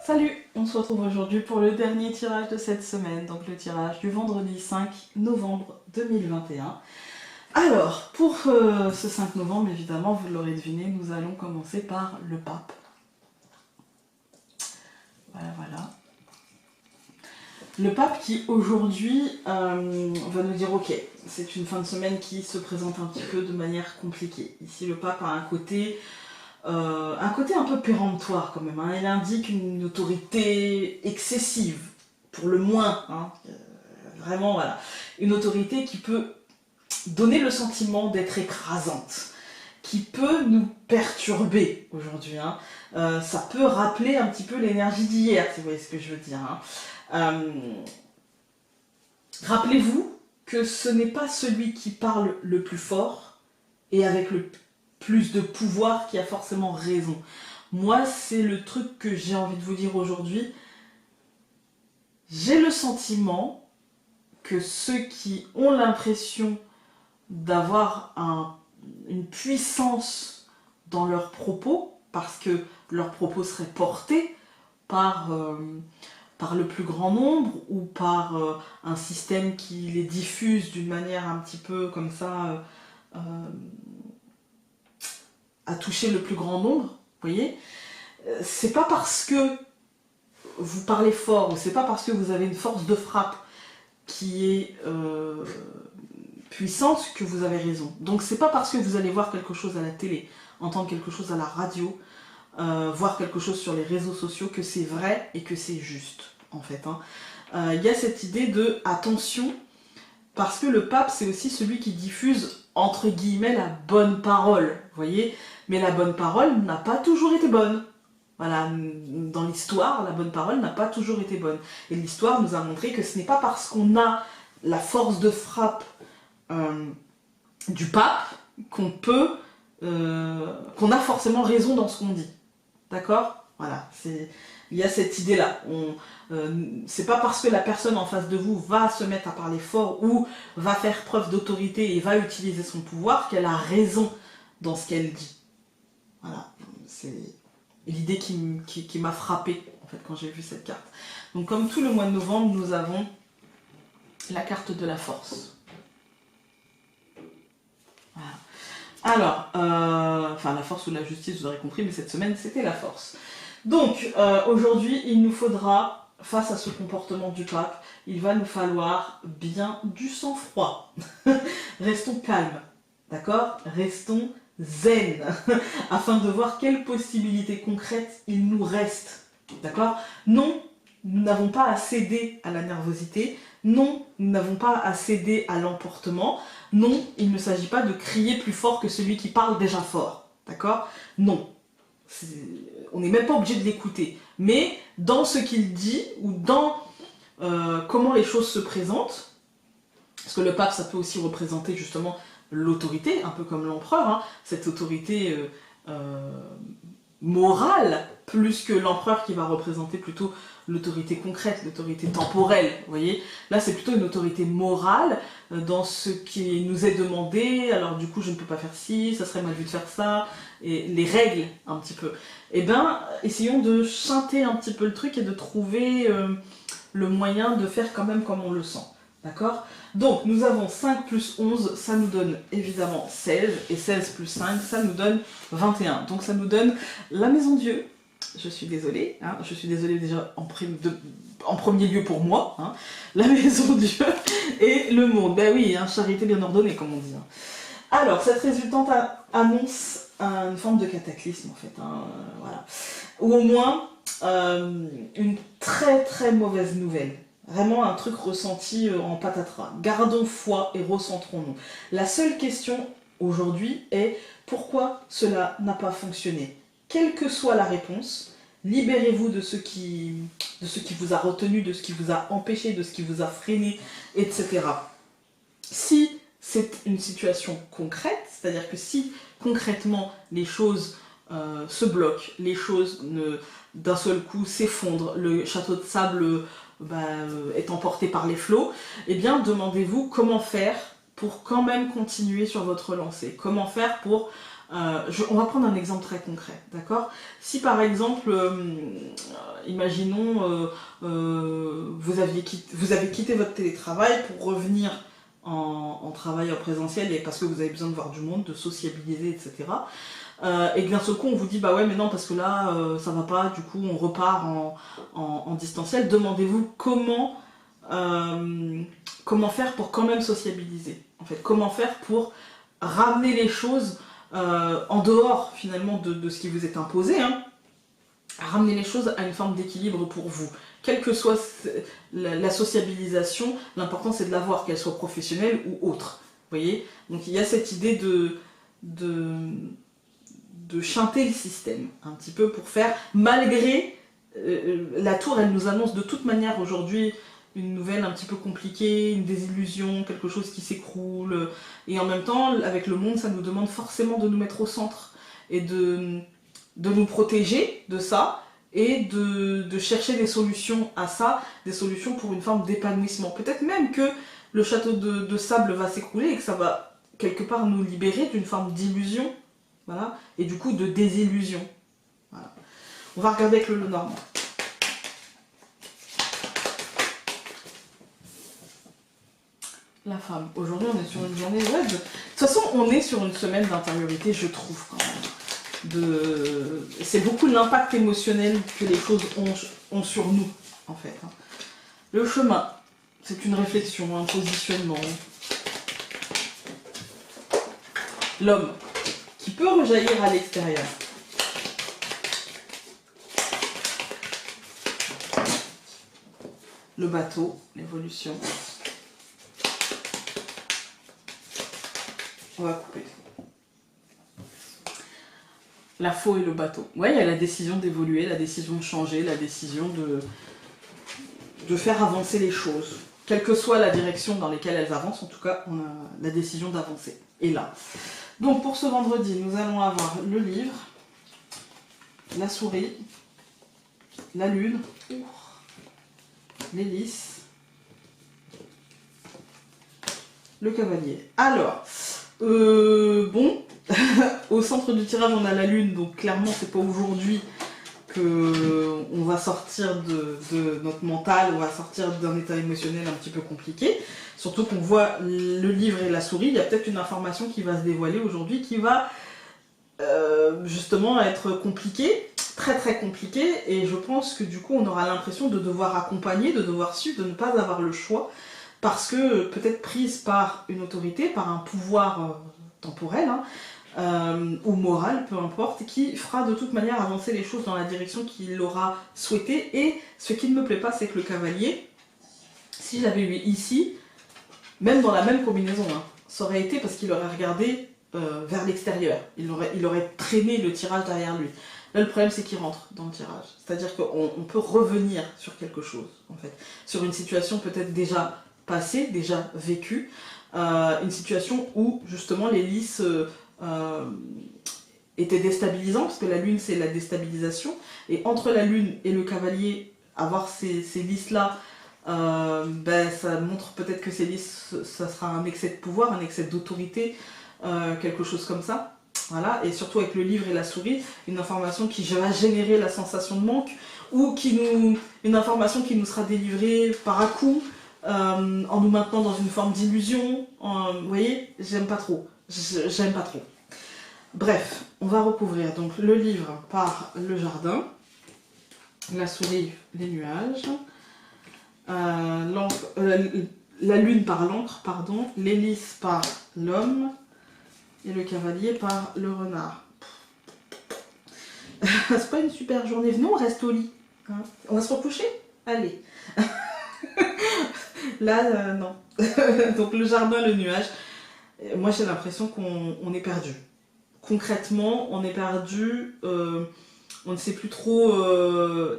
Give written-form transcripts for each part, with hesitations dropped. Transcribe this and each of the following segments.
Salut, on se retrouve aujourd'hui pour le dernier tirage de cette semaine, donc le tirage du vendredi 5 novembre 2021. Alors, pour ce 5 novembre, évidemment, vous l'aurez deviné, nous allons commencer par le pape. Voilà. Le pape qui aujourd'hui va nous dire ok, c'est une fin de semaine qui se présente un petit peu de manière compliquée. Ici le pape a un côté un peu péremptoire quand même, hein. Il indique une autorité excessive, pour le moins, hein. Vraiment voilà, une autorité qui peut donner le sentiment d'être écrasante, qui peut nous perturber aujourd'hui, hein. Ça peut rappeler un petit peu l'énergie d'hier, si vous voyez ce que je veux dire, hein. Rappelez-vous que ce n'est pas celui qui parle le plus fort et avec le plus de pouvoir qui a forcément raison. Moi, c'est le truc que j'ai envie de vous dire aujourd'hui. J'ai le sentiment que ceux qui ont l'impression d'avoir une puissance dans leurs propos, parce que leurs propos seraient portés par le plus grand nombre ou par un système qui les diffuse d'une manière un petit peu comme ça à toucher le plus grand nombre, vous voyez, c'est pas parce que vous parlez fort ou c'est pas parce que vous avez une force de frappe qui est puissante que vous avez raison. Donc c'est pas parce que vous allez voir quelque chose à la télé, entendre quelque chose à la radio, voir quelque chose sur les réseaux sociaux que c'est vrai et que c'est juste, en fait, hein. Y a cette idée de attention, parce que le pape c'est aussi celui qui diffuse entre guillemets la bonne parole, vous voyez, mais la bonne parole n'a pas toujours été bonne. Voilà, dans l'histoire, la bonne parole n'a pas toujours été bonne. Et l'histoire nous a montré que ce n'est pas parce qu'on a la force de frappe du pape qu'on a forcément raison dans ce qu'on dit. D'accord ? Voilà, il y a cette idée-là. C'est pas parce que la personne en face de vous va se mettre à parler fort ou va faire preuve d'autorité et va utiliser son pouvoir qu'elle a raison dans ce qu'elle dit. Voilà, c'est l'idée qui m'a frappée en fait quand j'ai vu cette carte. Donc comme tout le mois de novembre, nous avons la carte de la force. Voilà. Alors, enfin la force ou la justice, vous aurez compris, mais cette semaine c'était la force. Donc aujourd'hui, il nous faudra, face à ce comportement du pape, il va nous falloir bien du sang-froid. Restons calmes, d'accord ? Restons zen, afin de voir quelles possibilités concrètes il nous reste, d'accord ? Non, nous n'avons pas à céder à la nervosité, non, nous n'avons pas à céder à l'emportement, non, il ne s'agit pas de crier plus fort que celui qui parle déjà fort, d'accord ? Non, on n'est même pas obligé de l'écouter, mais dans ce qu'il dit, ou dans comment les choses se présentent, parce que le pape, ça peut aussi représenter justement l'autorité, un peu comme l'empereur, hein, cette autorité morale, plus que l'empereur qui va représenter plutôt l'autorité concrète, l'autorité temporelle, vous voyez. Là, c'est plutôt une autorité morale dans ce qui nous est demandé, alors du coup, je ne peux pas faire ci, ça serait mal vu de faire ça, et les règles, un petit peu. Eh bien, essayons de chanter un petit peu le truc et de trouver le moyen de faire quand même comme on le sent. D'accord ? Donc, nous avons 5 plus 11, ça nous donne évidemment 16, et 16 plus 5, ça nous donne 21. Donc, ça nous donne la Maison Dieu. Je suis désolée, hein, je suis désolée déjà en premier lieu pour moi, hein, la Maison Dieu et le monde. Ben oui, hein, charité bien ordonnée, comme on dit. Hein. Alors, cette résultante annonce une forme de cataclysme, en fait, hein, voilà. Ou au moins, une très très mauvaise nouvelle. Vraiment un truc ressenti en patatras. Gardons foi et recentrons-nous. La seule question aujourd'hui est pourquoi cela n'a pas fonctionné. Quelle que soit la réponse, libérez-vous de ce qui vous a retenu, de ce qui vous a empêché, de ce qui vous a freiné, etc. Si c'est une situation concrète, c'est-à-dire que si concrètement les choses se bloquent, les choses d'un seul coup s'effondrent, le château de sable est emporté par les flots, eh bien demandez-vous comment faire pour quand même continuer sur votre lancée, comment faire pour On va prendre un exemple très concret, d'accord? Si par exemple, imaginons, vous avez quitté votre télétravail pour revenir en travail en présentiel et parce que vous avez besoin de voir du monde, de sociabiliser, etc. Et que d'un seul coup on vous dit bah ouais mais non parce que là ça va pas, du coup on repart en distanciel. Demandez-vous comment faire pour quand même sociabiliser, en fait, comment faire pour ramener les choses en dehors finalement de ce qui vous est imposé, hein, ramener les choses à une forme d'équilibre pour vous. Quelle que soit la sociabilisation, l'important c'est de la voir, qu'elle soit professionnelle ou autre. Vous voyez? Donc il y a cette idée de chanter le système un petit peu pour faire, malgré la tour, elle nous annonce de toute manière aujourd'hui une nouvelle un petit peu compliquée, une désillusion, quelque chose qui s'écroule, et en même temps avec le monde ça nous demande forcément de nous mettre au centre et de nous protéger de ça et de chercher des solutions à ça, des solutions pour une forme d'épanouissement. Peut-être même que le château de sable va s'écrouler et que ça va quelque part nous libérer d'une forme d'illusion, voilà, et du coup de désillusion. Voilà. On va regarder avec le Lenormand. La femme. Aujourd'hui, on est sur une journée web. De toute façon, on est sur une semaine d'intériorité, je trouve, quand même. C'est beaucoup l'impact émotionnel que les choses ont sur nous, en fait. Le chemin, c'est une réflexion, un positionnement. L'homme, qui peut rejaillir à l'extérieur. Le bateau, l'évolution. On va couper. La faux et le bateau. Ouais, il y a la décision d'évoluer, la décision de changer, la décision de faire avancer les choses. Quelle que soit la direction dans laquelle elles avancent, en tout cas, on a la décision d'avancer. Et là. Donc pour ce vendredi, nous allons avoir le livre, la souris, la lune, l'hélice, le cavalier. Alors, bon, au centre du tirage on a la lune, donc clairement c'est pas aujourd'hui qu'on va sortir de notre mental, on va sortir d'un état émotionnel un petit peu compliqué. Surtout qu'on voit le livre et la souris, il y a peut-être une information qui va se dévoiler aujourd'hui qui va justement être compliquée, très très compliquée, et je pense que du coup on aura l'impression de devoir accompagner, de devoir suivre, de ne pas avoir le choix, parce que peut-être prise par une autorité, par un pouvoir temporel, hein, ou moral, peu importe, qui fera de toute manière avancer les choses dans la direction qu'il aura souhaité. Et ce qui ne me plaît pas, c'est que le cavalier, si je l'avais eu ici, même dans la même combinaison, hein, ça aurait été parce qu'il aurait regardé vers l'extérieur, il aurait traîné le tirage derrière lui. Là, le problème, c'est qu'il rentre dans le tirage. C'est-à-dire qu'on peut revenir sur quelque chose, en fait. Sur une situation peut-être déjà passée, déjà vécue. Une situation où, justement, l'hélice était déstabilisante, parce que la lune, c'est la déstabilisation. Et entre la lune et le cavalier, avoir ces lys-là, ben, ça montre peut-être que ces lys, ça sera un excès de pouvoir, un excès d'autorité, quelque chose comme ça. Voilà, et surtout avec le livre et la souris, une information qui va générer la sensation de manque, ou une information qui nous sera délivrée par à coup, en nous maintenant dans une forme d'illusion. Vous voyez, j'aime pas trop. J'aime pas trop. Bref, on va recouvrir donc le livre par le jardin, la souris, les nuages, la lune par l'encre, pardon, l'hélice par l'homme, et le cavalier par le renard. C'est pas une super journée. Venez, on reste au lit. Hein, on va se recoucher? Allez. Là, non. Donc le jardin, le nuage. Moi, j'ai l'impression qu'on est perdu. Concrètement, on est perdu. On ne sait plus trop.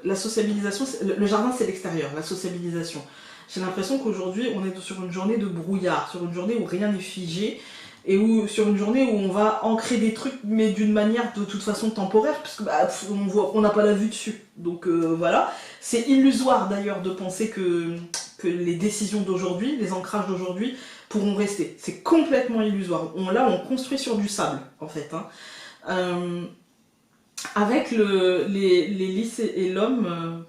La sociabilisation, le jardin, c'est l'extérieur. La sociabilisation. J'ai l'impression qu'aujourd'hui, on est sur une journée de brouillard, sur une journée où rien n'est figé. Et sur une journée où on va ancrer des trucs, mais d'une manière de toute façon temporaire, puisque bah, on n'a pas la vue dessus. Donc voilà, c'est illusoire d'ailleurs de penser que les décisions d'aujourd'hui, les ancrages d'aujourd'hui pourront rester. C'est complètement illusoire. Là, on construit sur du sable, en fait. Hein. Avec les lys et l'homme,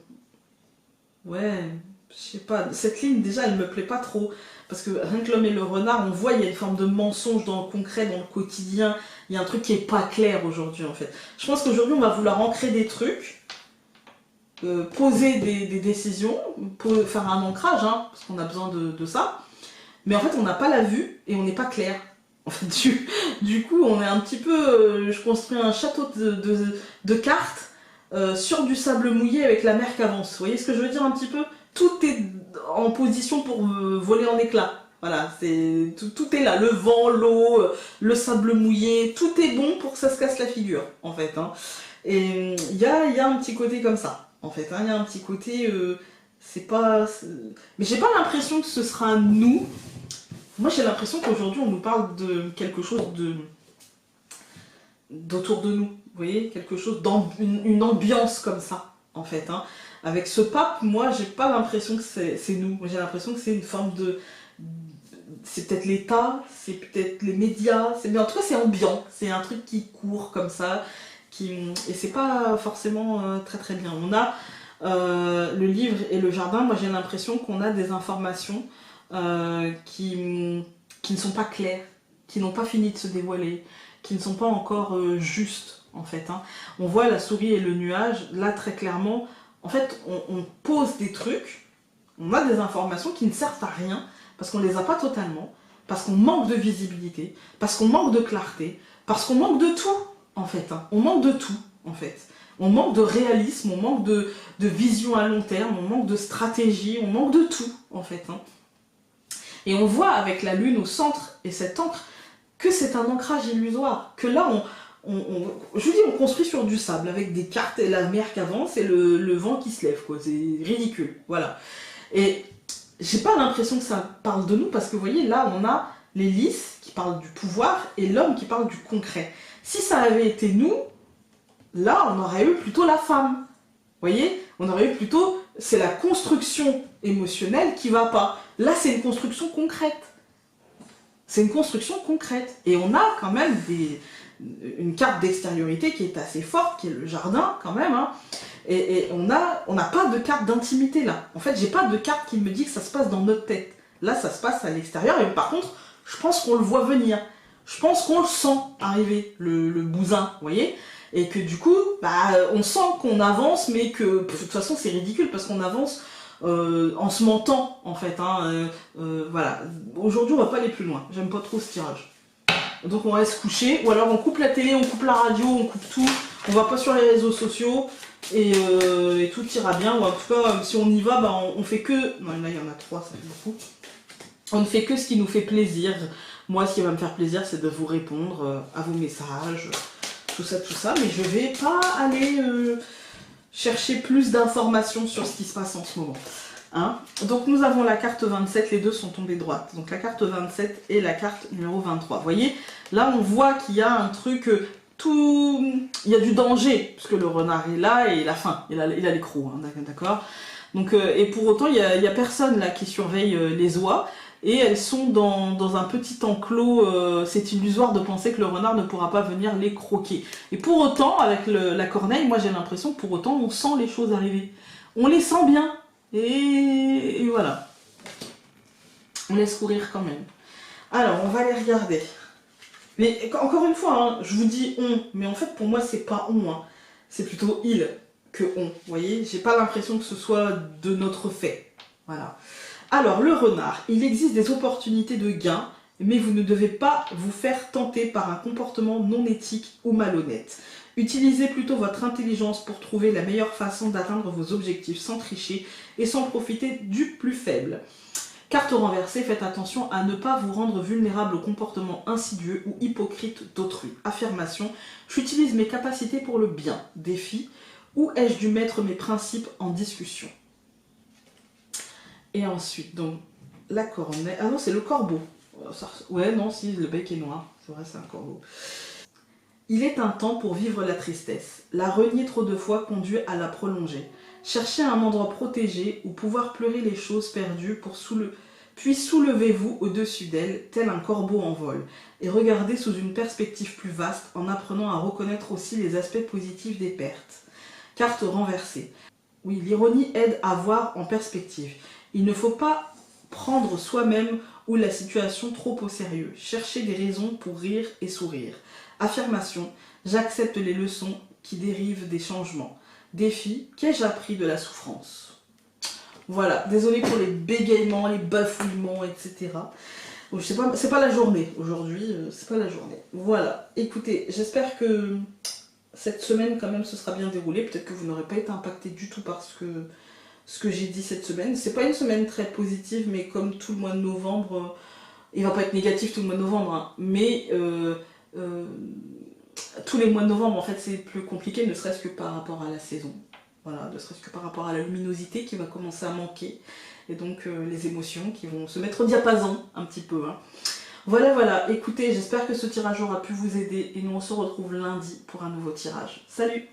ouais, je sais pas, cette ligne déjà elle me plaît pas trop, parce que rien que l'homme et le renard, on voit il y a une forme de mensonge dans le concret, dans le quotidien, il y a un truc qui est pas clair aujourd'hui en fait. Je pense qu'aujourd'hui on va vouloir ancrer des trucs, poser des décisions, faire un ancrage, hein, parce qu'on a besoin de ça, mais en fait on n'a pas la vue et on n'est pas clair. En fait, du coup, on est un petit peu... je construis un château de cartes sur du sable mouillé avec la mer qui avance. Vous voyez ce que je veux dire un petit peu? Tout est en position pour voler en éclats. Voilà, tout est là. Le vent, l'eau, le sable mouillé, tout est bon pour que ça se casse la figure, en fait. Hein. Et il y a un petit côté comme ça, en fait. Il y a un petit côté... c'est pas... Mais j'ai pas l'impression que ce sera nous. Moi j'ai l'impression qu'aujourd'hui on nous parle de quelque chose d'autour de nous, vous voyez, quelque chose une ambiance comme ça en fait. Hein. Avec ce pape, moi j'ai pas l'impression que c'est nous, j'ai l'impression que c'est une forme de... C'est peut-être l'État, c'est peut-être les médias, mais en tout cas c'est ambiant, c'est un truc qui court comme ça, et c'est pas forcément très très bien. On a le livre et le jardin, moi j'ai l'impression qu'on a des informations qui ne sont pas claires, qui n'ont pas fini de se dévoiler, qui ne sont pas encore justes en fait. Hein. On voit la souris et le nuage, là très clairement, en fait on pose des trucs, on a des informations qui ne servent à rien, parce qu'on ne les a pas totalement, parce qu'on manque de visibilité, parce qu'on manque de clarté, parce qu'on manque de tout en fait. Hein. On manque de tout en fait. On manque de réalisme, on manque de vision à long terme, on manque de stratégie, on manque de tout en fait. Hein. Et on voit avec la lune au centre et cette encre que c'est un ancrage illusoire. Que là, je vous dis, on construit sur du sable avec des cartes et la mer qui avance et le vent qui se lève, quoi. C'est ridicule, voilà. Et j'ai pas l'impression que ça parle de nous parce que vous voyez, là, on a les lys qui parlent du pouvoir et l'homme qui parle du concret. Si ça avait été nous, là, on aurait eu plutôt la femme. Vous voyez, on aurait eu plutôt, c'est la construction émotionnelle qui va pas. Là, c'est une construction concrète. C'est une construction concrète. Et on a quand même une carte d'extériorité qui est assez forte, qui est le jardin quand même. Hein. Et on n'a pas de carte d'intimité là. En fait, j'ai pas de carte qui me dit que ça se passe dans notre tête. Là, ça se passe à l'extérieur. Et par contre, je pense qu'on le voit venir. Je pense qu'on le sent arriver, le bousin, vous voyez ? Et que du coup, on sent qu'on avance, mais que de toute façon c'est ridicule parce qu'on avance en se mentant en fait. Hein, voilà. Aujourd'hui on va pas aller plus loin, j'aime pas trop ce tirage. Donc on reste couché, ou alors on coupe la télé, on coupe la radio, on coupe tout, on va pas sur les réseaux sociaux et tout ira bien. Ou en tout cas, si on y va, on fait que... Non, là il y en a 3, ça fait beaucoup. On ne fait que ce qui nous fait plaisir. Moi ce qui va me faire plaisir c'est de vous répondre à vos messages. Tout ça, mais je vais pas aller chercher plus d'informations sur ce qui se passe en ce moment. Hein. Donc nous avons la carte 27, les deux sont tombées droites. Donc la carte 27 et la carte numéro 23. Vous voyez, là on voit qu'il y a un truc, il y a du danger, puisque le renard est là et la faim, il a les crocs, hein, d'accord. Donc, et pour autant, il y a personne là qui surveille les oies. Et elles sont dans un petit enclos, c'est illusoire de penser que le renard ne pourra pas venir les croquer. Et pour autant, avec la corneille, moi j'ai l'impression que pour autant on sent les choses arriver. On les sent bien, et voilà. On laisse courir quand même. Alors, on va les regarder. Mais encore une fois, hein, je vous dis on, mais en fait pour moi c'est pas on, hein. C'est plutôt il que on, vous voyez. J'ai pas l'impression que ce soit de notre fait, voilà. Alors, le renard, il existe des opportunités de gain, mais vous ne devez pas vous faire tenter par un comportement non éthique ou malhonnête. Utilisez plutôt votre intelligence pour trouver la meilleure façon d'atteindre vos objectifs sans tricher et sans profiter du plus faible. Carte renversée, faites attention à ne pas vous rendre vulnérable aux comportements insidieux ou hypocrites d'autrui. Affirmation, j'utilise mes capacités pour le bien. Défi, où ai-je dû mettre mes principes en discussion ? Et ensuite, donc, la corneille... Ah non, c'est le corbeau. Ouais, non, si, le bec est noir. C'est vrai, c'est un corbeau. Il est un temps pour vivre la tristesse. La renier trop de fois conduit à la prolonger. Cherchez un endroit protégé où pouvoir pleurer les choses perdues pour Puis soulevez-vous au-dessus d'elle, tel un corbeau en vol, et regardez sous une perspective plus vaste en apprenant à reconnaître aussi les aspects positifs des pertes. Carte renversée. Oui, l'ironie aide à voir en perspective. Il ne faut pas prendre soi-même ou la situation trop au sérieux. Cherchez des raisons pour rire et sourire. Affirmation. J'accepte les leçons qui dérivent des changements. Défi. Qu'ai-je appris de la souffrance? Voilà, désolé pour les bégaiements, les bafouillements, etc. Bon, c'est pas la journée aujourd'hui, c'est pas la journée. Voilà, écoutez, j'espère que cette semaine quand même se sera bien déroulée. Peut-être que vous n'aurez pas été impacté du tout par ce que j'ai dit cette semaine. C'est pas une semaine très positive, mais comme tout le mois de novembre, il va pas être négatif tout le mois de novembre, hein, mais tous les mois de novembre en fait c'est plus compliqué, ne serait-ce que par rapport à la saison. Voilà, ne serait-ce que par rapport à la luminosité qui va commencer à manquer, et donc les émotions qui vont se mettre au diapason un petit peu. Hein. Voilà, voilà, écoutez, j'espère que ce tirage aura pu vous aider, et nous on se retrouve lundi pour un nouveau tirage. Salut!